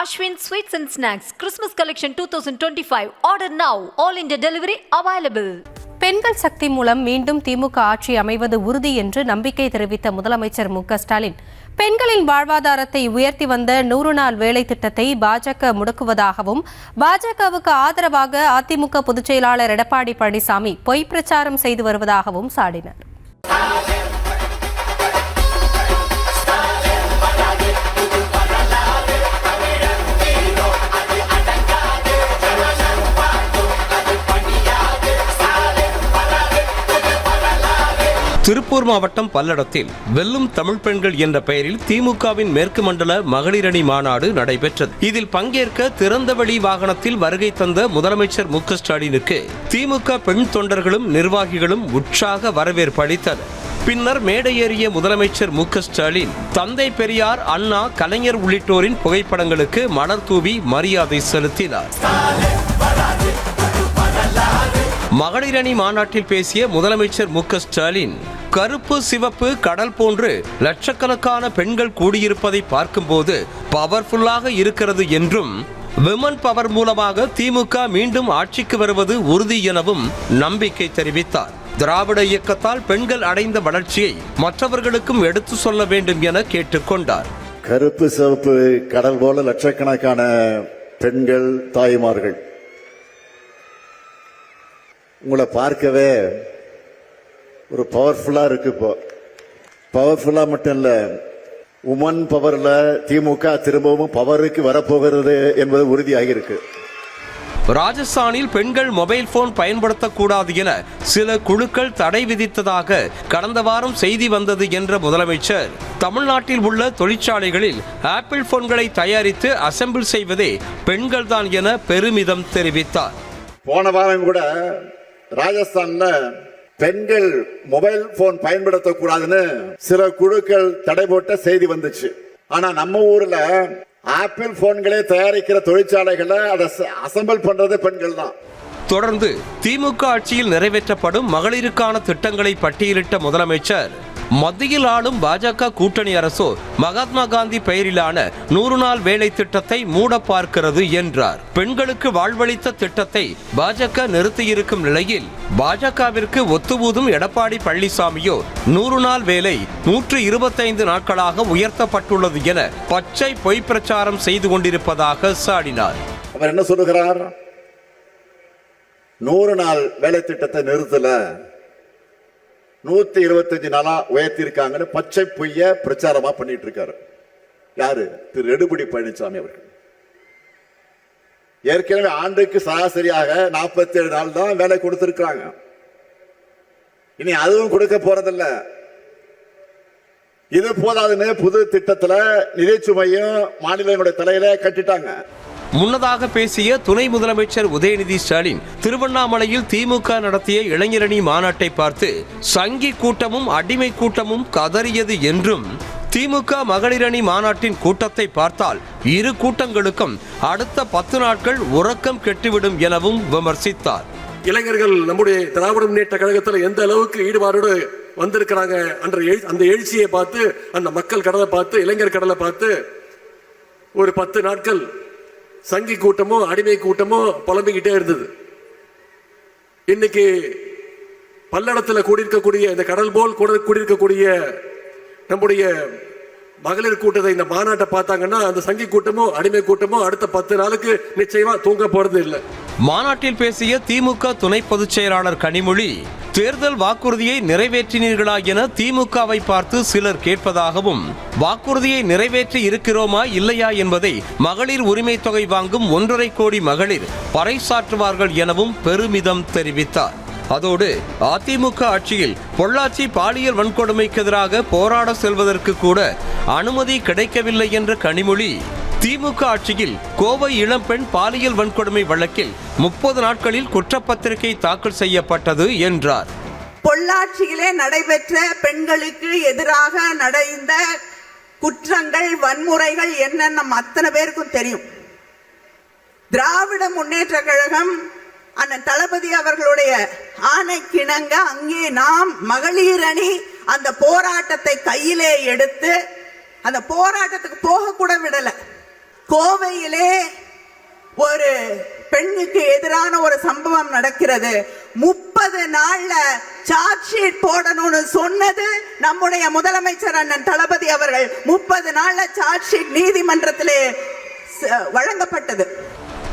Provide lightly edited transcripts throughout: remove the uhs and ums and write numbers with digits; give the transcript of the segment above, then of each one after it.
Ashwin Sweets and Snacks Christmas Collection 2025. Order now. All India delivery available. பெண்கள் சக்தி மூலம் மீண்டும் திமுக ஆட்சி அமைவது உறுதி என்று நம்பிக்கை தெரிவித்த முதலமைச்சர் மு.க.ஸ்டாலின் பெண்களின் வாழ்வாதாரத்தை உயர்த்தி வந்த 100 நாள் வேலை திட்டத்தை பாஜக முடக்குவதாகவும் பாஜகவுக்கு ஆதரவாக அதிமுக பொதுச் செயலாளர் எடப்பாடி பழனிசாமி பொய் பிரச்சாரம் செய்து வருவதாகவும் சாடினார். திருப்பூர் மாவட்டம் பல்லடத்தில் வெல்லும் தமிழ் பெண்கள் என்ற பெயரில் திமுகவின் மேற்கு மண்டல மகளிரணி மாநாடு நடைபெற்றது. இதில் பங்கேற்க திறந்தவெளி வாகனத்தில் வருகை தந்த முதலமைச்சர் மு.க.ஸ்டாலினுக்கு திமுக பெண் தொண்டர்களும் நிர்வாகிகளும் உற்சாக வரவேற்பு அளித்தனர். பின்னர் மேடை ஏறிய முதலமைச்சர் மு.க.ஸ்டாலின் தந்தை பெரியார், அண்ணா, கலைஞர் உள்ளிட்டோரின் புகைப்படங்களுக்கு மலர் தூவி மரியாதை செலுத்தினார். மகளிரணி மாநாட்டில் பேசிய முதலமைச்சர் மு.க.ஸ்டாலின் கருப்பு சிவப்பு கடல் போன்று லட்சக்கணக்கான பெண்கள் கூடியிருப்பதை பார்க்கும்போது பவர்ஃபுல்லாக இருக்கிறது என்றும் விமன் பவர் மூலமாக திமுக மீண்டும் ஆட்சிக்கு வருவது உறுதி எனவும் நம்பிக்கை தெரிவித்தார். திராவிட இயக்கத்தால் பெண்கள் அடைந்த வளர்ச்சியை மற்றவர்களுக்கும் எடுத்து சொல்ல வேண்டும் என கேட்டுக்கொண்டார். கருப்பு சிவப்பு கடல் போல லட்சக்கணக்கான பெண்கள், தாய்மார்கள் உங்களை பார்க்கவே ஒரு பவர்ஃபுல்லா இருக்கு. இப்போ பவர்ஃபுல்லா மட்டும் இல்ல, உமன் பவர்ல திமுக திரும்பவும் பவருக்கு வரப்போகிறது என்பது உறுதியாகி இருக்கு. ராஜஸ்தானில் பெண்கள் மொபைல் போன் பயன்படுத்தக்கூடாது என சில குழுக்கள் தடை விதித்ததாக கடந்த வாரம் செய்தி வந்தது என்ற முதலமைச்சர் தமிழ்நாட்டில் உள்ள தொழிற்சாலைகளில் ஆப்பிள் போன்களை தயாரித்து அசெம்பிள் செய்வதே பெண்கள்தான் என பெருமிதம் தெரிவித்தார். போன வாரம் கூட ராஜஸ்தான்ல பெண்கள் மொபைல் போன் பயன்படுத்தக்கூடாதுன்னு சில குழுக்கள் தடை போட்ட செய்தி வந்துச்சு. ஆனா நம்ம ஊர்ல ஆப்பிள் போன்களே தயாரிக்கிற தொழிற்சாலைகளை அதை அசெம்பிள் பண்றது பெண்கள் தான். தொடர்ந்து திமுக ஆட்சியில் நிறைவேற்றப்படும் மகளிருக்கான திட்டங்களை பட்டியலிட்ட முதலமைச்சர் மத்தியில் ஆளும் பாஜக கூட்டணி அரசோ மகாத்மா காந்தி பெயரிலான 100 நாள் வேலை திட்டத்தை மூட பார்க்கிறது என்றார். பெண்களுக்கு வாழ்வளித்த திட்டத்தை பாஜக நிறுத்தியிருக்கும் நிலையில் பாஜகவிற்கு ஒத்துவூதும் எடப்பாடி பழனிசாமியோ 100 நாள் வேலை 125 நாட்களாக உயர்த்தப்பட்டுள்ளது என பச்சை பொய் பிரச்சாரம் செய்து கொண்டிருப்பதாக சாடினார். அவர் என்ன சொல்லுகிறார்? 100 நாள் வேலை திட்டத்தை நிறுத்தல, 125 நாளா உயர்த்திருக்காங்கன்னு பச்சை பொய்ய பிரச்சாரமா பண்ணிட்டு இருக்காரு. யாரு? திரு எடப்பாடி பழனிசாமி அவர்கள். ஏற்கனவே ஆண்டுக்கு சராசரியாக 47 நாள் தான் வேலை கொடுத்திருக்காங்க. இனி அதுவும் கொடுக்க போறதில்ல. இது போதாதுன்னு புது திட்டத்துல நிதி சுமையும் மாநிலங்களுடைய தலையில கட்டிட்டாங்க. முன்னதாக பேசிய துணை முதலமைச்சர் உதயநிதி ஸ்டாலின் திருவண்ணாமலையில் திமுக நடத்திய இளைஞரணி மாநாட்டை பார்த்து சங்கி கூட்டமும் அடிமை கூட்டமும் கதறியது என்றும் திமுக மகளிரணி மாநாட்டின் கூட்டத்தை பார்த்தால் இரு கூட்டங்களுக்கும் அடுத்த 10 நாட்கள் உறக்கம் கெட்டுவிடும் எனவும் விமர்சித்தார். இளைஞர்கள் நம்முடைய திராவிட முன்னேற்ற கழகத்தில் எந்த அளவுக்கு ஈடுபாடோடு வந்திருக்கிறாங்க அந்த எழுச்சியை பார்த்து, அந்த மக்கள் கடலை பார்த்து, இளைஞர் கடலை பார்த்து ஒரு 10 நாட்கள் சங்கி கூட்டமோ அடிமை கூட்டமோ புலம்பிக்கிட்டே இருந்தது. இன்னைக்கு பல்லடத்தில் கூடியிருக்கக்கூடிய இந்த கடல் போல் கூடியிருக்கக்கூடிய நம்முடைய மகளிர் கூட்டத்தை, இந்த மாநாட்டை பார்த்தாங்கன்னா அந்த சங்கி கூட்டமோ அடிமை கூட்டமோ அடுத்த 10 நாளுக்கு நிச்சயமா தூங்க போறது இல்லை. மாநாட்டில் பேசிய திமுக துணை பொதுச் செயலாளர் கனிமொழி தேர்தல் வாக்குறுதியை நிறைவேற்றினீர்களா என திமுகவை பார்த்து சிலர் கேட்பதாகவும், வாக்குறுதியை நிறைவேற்றி இருக்கிறோமா இல்லையா என்பதை மகளிர் உரிமை தொகை வாங்கும் 1.5 கோடி மகளிர் பறைசாற்றுவார்கள் எனவும் பெருமிதம் தெரிவித்தார். அதோடு அதிமுக ஆட்சியில் பொள்ளாச்சி பாலியல் வன்கொடுமைக்கு எதிராக போராட செல்வதற்கு கூட அனுமதி கிடைக்கவில்லை என்ற கனிமொழி திமுக ஆட்சியில் கோவை இளம்பெண் பாலியல் வன்கொடுமை வழக்கில் 30 நாட்களில் குற்றப்பத்திரிகை தாக்கல் செய்யப்பட்டது என்றார். பொள்ளாச்சியிலே நடைபெற்ற பெண்களுக்கு எதிராக நடந்த குற்றங்கள், வன்முறைகள் என்னென்ன அத்தனை பேருக்கும் தெரியும். திராவிட முன்னேற்ற கழகம் அண்ணன் தளபதி அவர்களுடைய ஆணைக்கிணங்க அங்கே நாம் மகளிர் அணி அந்த போராட்டத்தை கையிலே எடுத்து அந்த போராட்டத்துக்கு போக கூட விடல. கோவையிலே ஒரு பெண்ணுக்கு எதிரான ஒரு சம்பவம் நடக்கிறது. 30 நாள்ல சார்ஜ் ஷீட் போடணும்னு சொன்னது நம்முடைய முதலமைச்சர் அண்ணன் தளபதி அவர்கள். 30 நாள்ல சார்ஜ் ஷீட் நீதிமன்றத்திலே வழங்கப்பட்டது.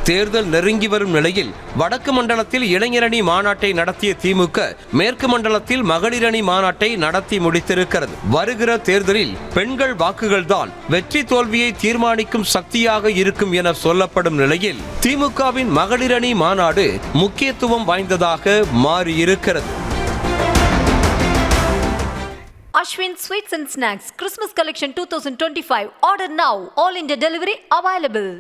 தேர்தல் நெருங்கி வரும் நிலையில் வடக்கு மண்டலத்தில் இளைஞரணி மாநாட்டை நடத்திய திமுக மேற்கு மண்டலத்தில் மகளிரணி மாநாட்டை நடத்தி முடித்திருக்கிறது. வருகிற தேர்தலில் பெண்கள் வாக்குகள்தான் வெற்றி தோல்வியை தீர்மானிக்கும் சக்தியாக இருக்கும் என சொல்லப்படும் நிலையில் திமுகவின் மகளிரணி மாநாடு முக்கியத்துவம் வாய்ந்ததாக மாறியிருக்கிறது. Ashwin Sweets and Snacks Christmas Collection 2025. Order now. All India delivery available.